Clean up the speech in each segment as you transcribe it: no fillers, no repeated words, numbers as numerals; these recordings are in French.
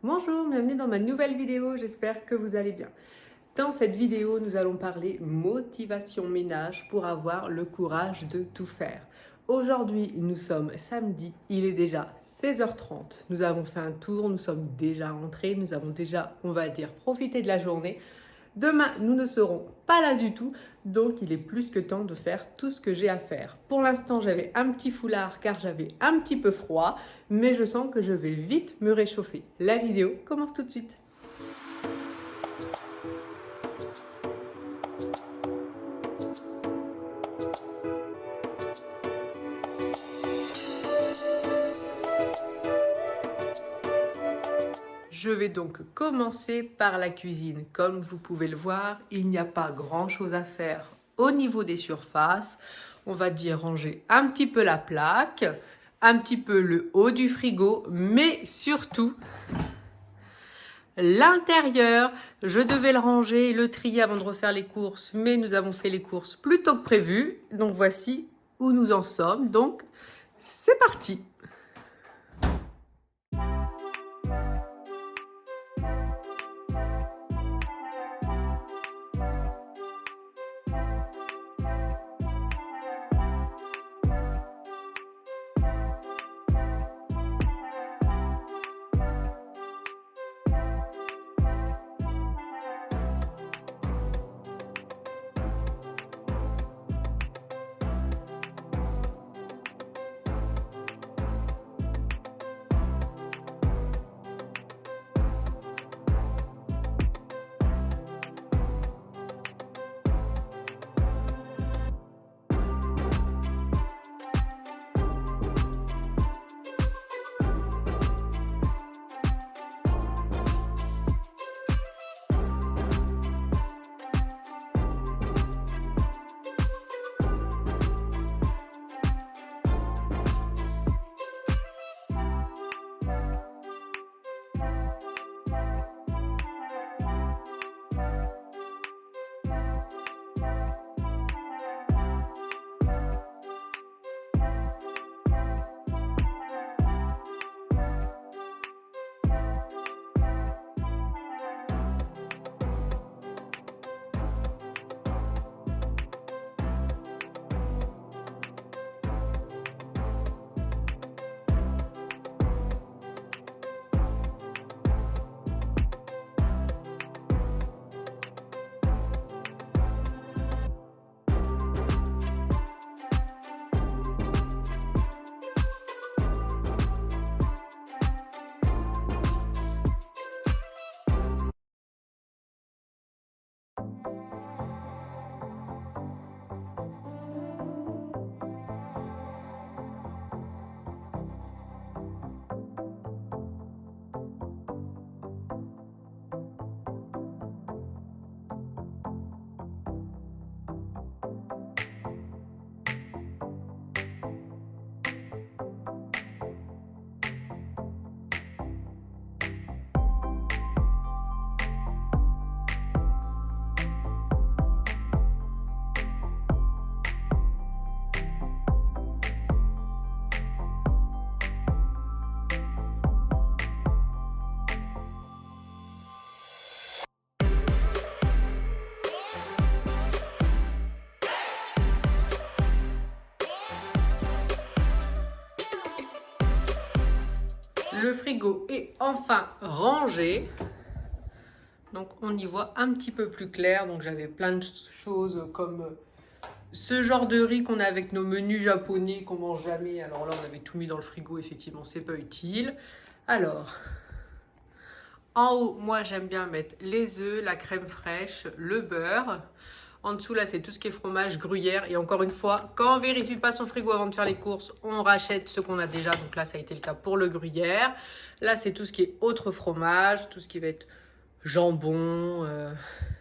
Bonjour, bienvenue dans ma nouvelle vidéo, j'espère que vous allez bien. Dans cette vidéo, nous allons parler motivation ménage pour avoir le courage de tout faire. Aujourd'hui, nous sommes samedi, il est déjà 16h30. Nous avons fait un tour, nous sommes déjà rentrés, nous avons déjà, on va dire, profité de la journée. Demain, nous ne serons pas là du tout, donc il est plus que temps de faire tout ce que j'ai à faire. Pour l'instant, j'avais un petit foulard car j'avais un petit peu froid, mais je sens que je vais vite me réchauffer. La vidéo commence tout de suite. Je vais donc commencer par la cuisine. Comme vous pouvez le voir, il n'y a pas grand-chose à faire au niveau des surfaces. On va dire ranger un petit peu la plaque, un petit peu le haut du frigo, mais surtout l'intérieur. Je devais le ranger, le trier avant de refaire les courses, mais nous avons fait les courses plus tôt que prévu. Donc voici où nous en sommes. Donc c'est parti! Le frigo est enfin rangé. Donc on y voit un petit peu plus clair. Donc j'avais plein de choses comme ce genre de riz qu'on a avec nos menus japonais qu'on mange jamais. Alors là on avait tout mis dans le frigo, effectivement c'est pas utile. Alors en haut, moi j'aime bien mettre les œufs, la crème fraîche, le beurre. En dessous, là, c'est tout ce qui est fromage, gruyère. Et encore une fois, quand on vérifie pas son frigo avant de faire les courses, on rachète ce qu'on a déjà. Donc là, ça a été le cas pour le gruyère. Là, c'est tout ce qui est autre fromage, tout ce qui va être jambon,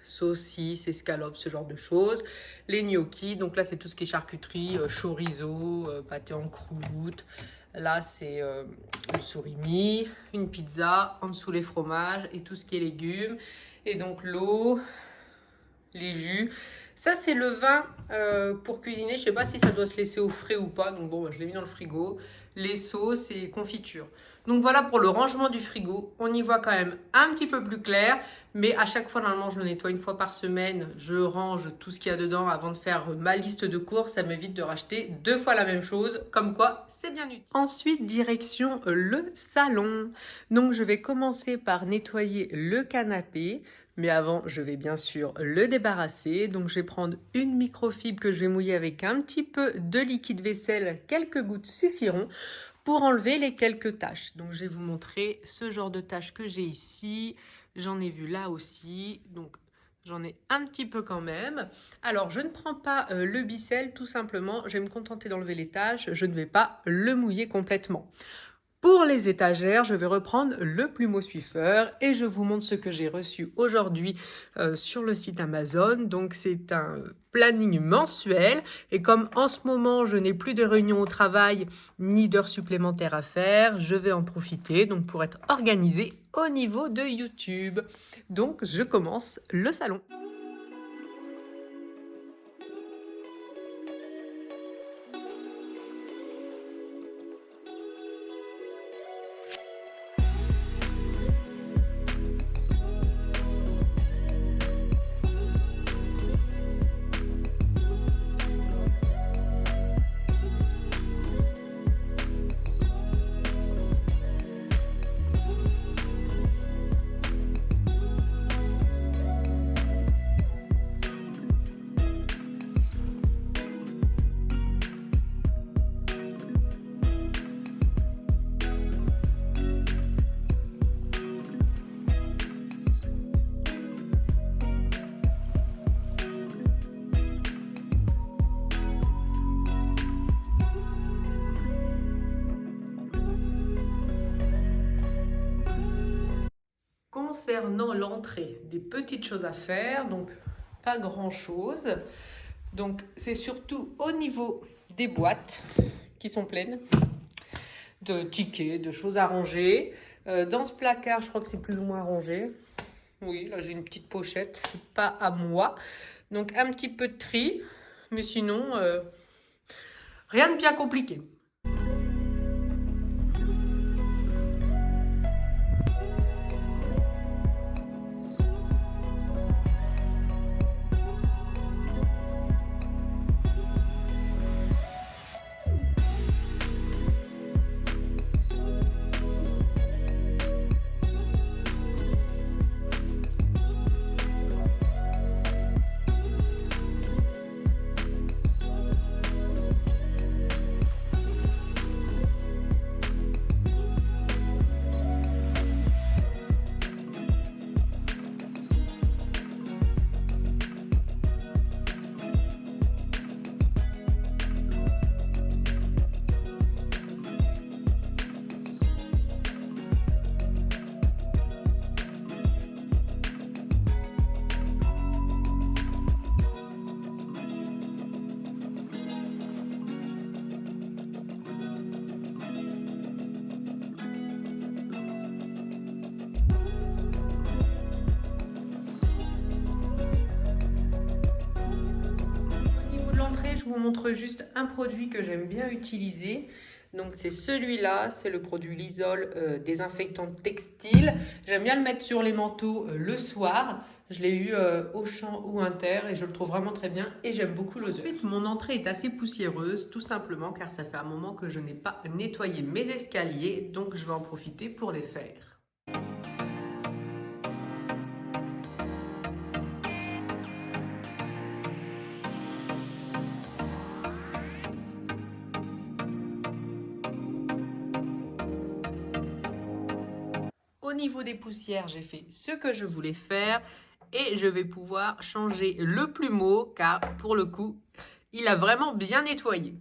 saucisses, escalopes, ce genre de choses. Les gnocchis, donc là, c'est tout ce qui est charcuterie, chorizo, pâté en croûte. Là, c'est le surimi, une pizza, en dessous les fromages et tout ce qui est légumes. Et donc l'eau, les jus. Ça, c'est le vin pour cuisiner. Je sais pas si ça doit se laisser au frais ou pas. Donc bon, je l'ai mis dans le frigo. Les sauces et confitures. Donc voilà pour le rangement du frigo. On y voit quand même un petit peu plus clair, mais à chaque fois, normalement, je le nettoie une fois par semaine. Je range tout ce qu'il y a dedans avant de faire ma liste de courses. Ça m'évite de racheter 2 fois la même chose, comme quoi c'est bien utile. Ensuite, direction le salon. Donc je vais commencer par nettoyer le canapé. Mais avant, je vais bien sûr le débarrasser. Donc, je vais prendre une microfibre que je vais mouiller avec un petit peu de liquide vaisselle. Quelques gouttes suffiront pour enlever les quelques taches. Donc, je vais vous montrer ce genre de taches que j'ai ici. J'en ai vu là aussi. Donc, j'en ai un petit peu quand même. Alors, je ne prends pas le Bicel, tout simplement. Je vais me contenter d'enlever les taches. Je ne vais pas le mouiller complètement. Pour les étagères, je vais reprendre le plumeau Swiffer et je vous montre ce que j'ai reçu aujourd'hui sur le site Amazon. Donc c'est un planning mensuel et comme en ce moment je n'ai plus de réunions au travail ni d'heures supplémentaires à faire, je vais en profiter donc pour être organisée au niveau de YouTube. Donc je commence le salon. Concernant l'entrée, des petites choses à faire, donc pas grand chose. Donc c'est surtout au niveau des boîtes qui sont pleines de tickets, de choses à ranger. Dans ce placard, je crois que c'est plus ou moins rangé. Oui, là j'ai une petite pochette, c'est pas à moi. Donc un petit peu de tri, mais sinon rien de bien compliqué. Je vous montre juste un produit que j'aime bien utiliser. Donc c'est celui-là, c'est le produit Lysol désinfectant textile. J'aime bien le mettre sur les manteaux le soir. Je l'ai eu Auchan ou Inter et je le trouve vraiment très bien et j'aime beaucoup l'odeur. Ensuite, mon entrée est assez poussiéreuse, tout simplement car ça fait un moment que je n'ai pas nettoyé mes escaliers, donc je vais en profiter pour les faire. Au niveau des poussières, j'ai fait ce que je voulais faire et je vais pouvoir changer le plumeau car pour le coup, il a vraiment bien nettoyé.